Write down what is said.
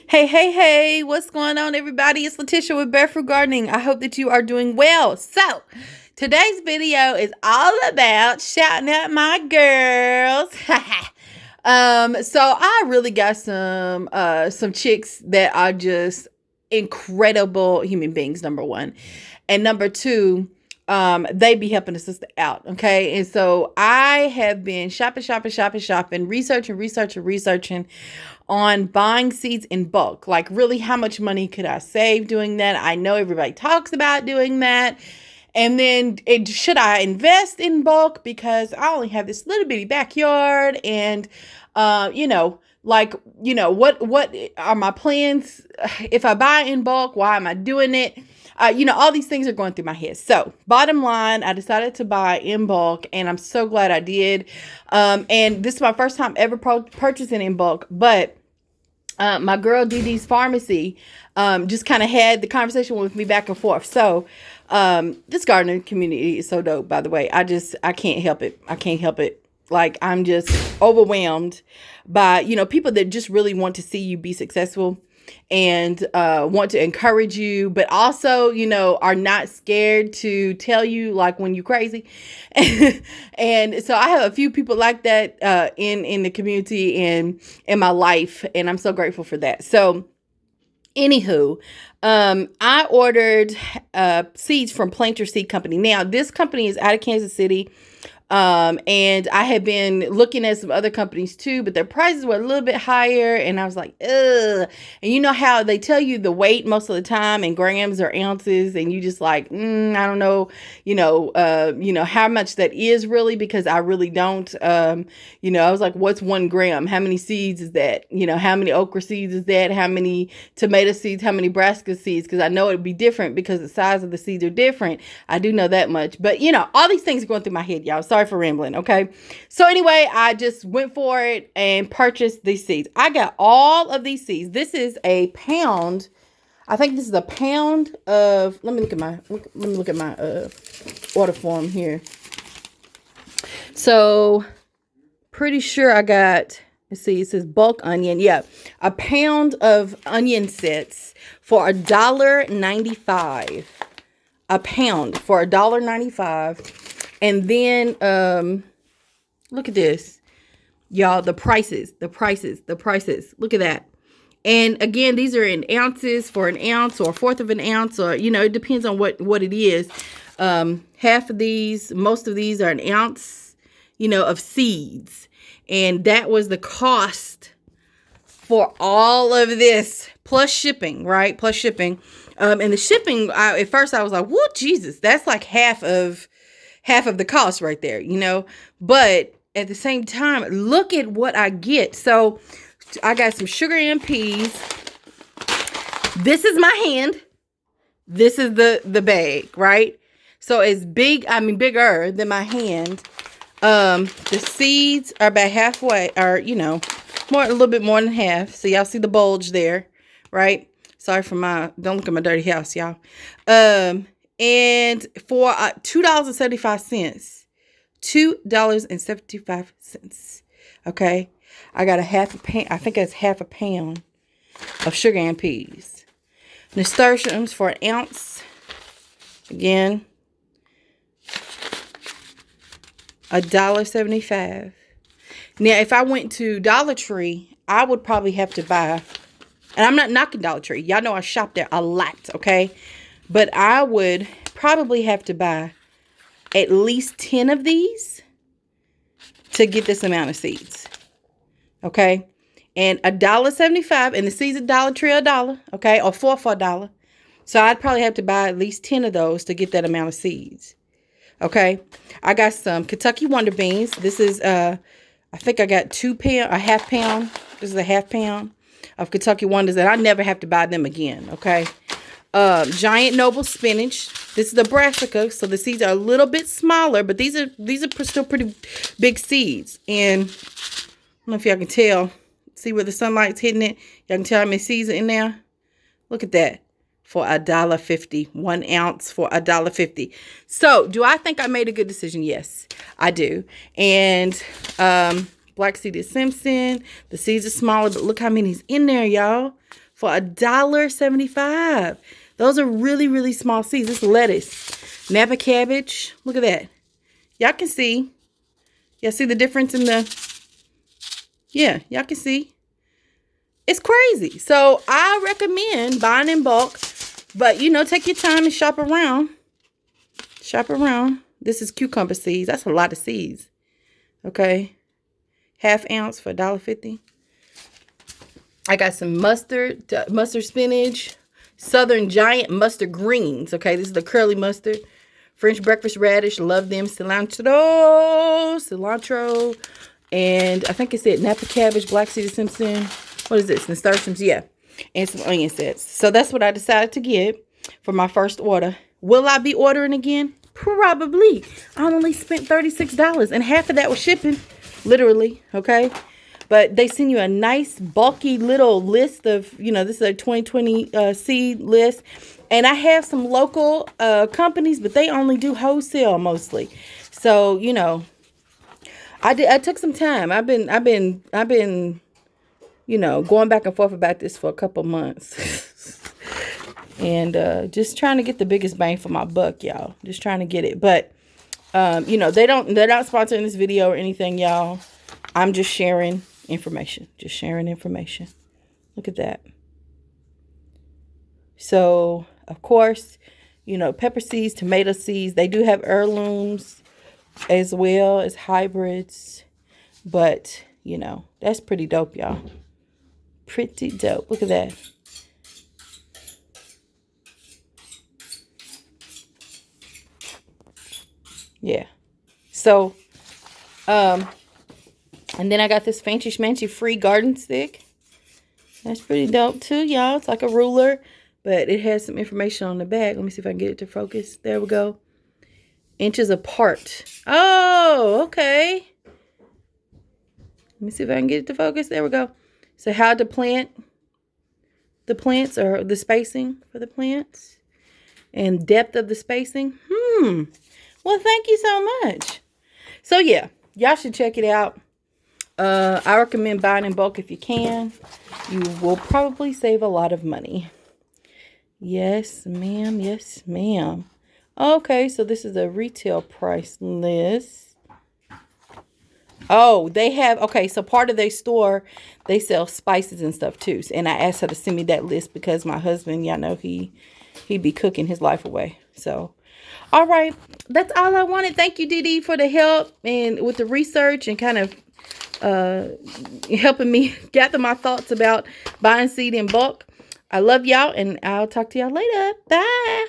Hey, what's going on, everybody? It's Letitia with Barefoot Gardening. I hope that you are doing well. So, today's video is all about shouting out my girls. So I really got some chicks that are just incredible human beings, number one. And number two, they be helping the sister out. Okay. And so I have been shopping, researching on buying seeds in bulk. Like, really, how much money could I save doing that? I know everybody talks about doing that. And then should I invest in bulk because I only have this little bitty backyard and, what are my plans? If I buy in bulk, why am I doing it? All these things are going through my head. So bottom line, I decided to buy in bulk and I'm so glad I did. And this is my first time ever purchasing in bulk, but my girl DD's Farmacy just kind of had the conversation with me back and forth. So this gardening community is so dope, by the way. I can't help it. I can't help it. Like, I'm just overwhelmed by, people that just really want to see you be successful and want to encourage you, but also, are not scared to tell you like when you're crazy. And so I have a few people like that in the community and in my life, and I'm so grateful for that. So anywho, I ordered seeds from Planter Seed Company. Now, this company is out of Kansas City. And I had been looking at some other companies too, but their prices were a little bit higher. And I was like, ugh. And you know how they tell you the weight most of the time in grams or ounces, and you just like, I don't know, how much that is really, because I really don't, I was like, what's 1 gram? How many seeds is that? How many okra seeds is that? How many tomato seeds? How many brassica seeds? Because I know it'd be different because the size of the seeds are different. I do know that much, but all these things are going through my head, y'all. Sorry for rambling. Okay. So anyway, I just went for it and purchased these seeds. I got all of these seeds. This is a pound. I think this is a pound of, let me look at my order form here. So pretty sure I got, let's see, it says bulk onion. Yeah. A pound of onion sets for $1.95. A pound for $1.95. And then, look at this, y'all, the prices. Look at that. And again, these are in ounces for an ounce or a fourth of an ounce, or, it depends on what it is. Half of these, most of these are an ounce, of seeds. And that was the cost for all of this, plus shipping, right? Plus shipping. And the shipping, at first I was like, whoa, Jesus, that's like half of the cost right there, but at the same time, look at what I get. So I got some sugar and peas. This is my hand. This is the bag, right? So it's bigger than my hand. The seeds are about halfway, or, a little bit more than half. So y'all see the bulge there, right? Sorry for don't look at my dirty house, y'all. And for $2.75, $2.75. Okay. I got I think it's half a pound of sugar and peas. Nasturtiums for an ounce. Again, $1.75. Now, if I went to Dollar Tree, I would probably have to buy, and I'm not knocking Dollar Tree. Y'all know I shop there a lot. Okay. But I would probably have to buy at least 10 of these to get this amount of seeds. Okay. And $1.75, and the seeds at Dollar Tree are $1. Okay. Or 4 for $1. So I'd probably have to buy at least 10 of those to get that amount of seeds. Okay. I got some Kentucky Wonder Beans. This is, I think I got a half pound. This is a half pound of Kentucky Wonders, and I never have to buy them again. Okay. Giant Noble spinach. This is the brassica, so the seeds are a little bit smaller, but these are still pretty big seeds. And I don't know if y'all can tell. See where the sunlight's hitting it? Y'all can tell how many seeds are in there. Look at that. For $1.50, 1 ounce for $1.50. So, do I think I made a good decision? Yes, I do. And black seeded Simpson. The seeds are smaller, but look how many's in there, y'all. for $1.75. Those are really, really small seeds. This lettuce, Napa cabbage. Look at that. Y'all can see. Y'all see the difference in the... Yeah, y'all can see. It's crazy. So I recommend buying in bulk. But, you know, take your time and shop around. Shop around. This is cucumber seeds. That's a lot of seeds. Okay. Half ounce for $1.50. I got some mustard spinach, southern giant mustard greens. Okay, this is the curly mustard. French breakfast radish, love them. Cilantro. And I think it said Napa cabbage, black seeded Simpson. What is this? Nasturtiums, yeah. And some onion sets. So that's what I decided to get for my first order. Will I be ordering again? Probably. I only spent $36 and half of that was shipping. Literally, okay? But they send you a nice bulky little list of, you know, this is a 2020 seed list. And I have some local companies, but they only do wholesale mostly. So, you know, I took some time. I've been, you know, going back and forth about this for a couple months. And just trying to get the biggest bang for my buck, y'all. Just trying to get it. But, you know, they're not sponsoring this video or anything, y'all. I'm just sharing information. Just sharing information. Look at that. So, of course, you know, pepper seeds, tomato seeds. They do have heirlooms as well as hybrids. But, you know, that's pretty dope, y'all. Pretty dope. Look at that. Yeah. So, and then I got this fancy schmancy free garden stick. That's pretty dope too, y'all. It's like a ruler, but it has some information on the back. Let me see if I can get it to focus. There we go. Inches apart. Oh, okay. Let me see if I can get it to focus. There we go. So how to plant the plants, or the spacing for the plants, and depth of the spacing. Well, thank you so much. So yeah, y'all should check it out. I recommend buying in bulk if you can. You will probably save a lot of money. Yes, ma'am. Yes, ma'am. Okay, so this is a retail price list. Oh, they have, okay, so part of their store, they sell spices and stuff too. And I asked her to send me that list because my husband, y'all know, he be cooking his life away. So, all right, that's all I wanted. Thank you, Dee, for the help and with the research and kind of helping me gather my thoughts about buying seed in bulk. I love y'all, and I'll talk to y'all later. Bye.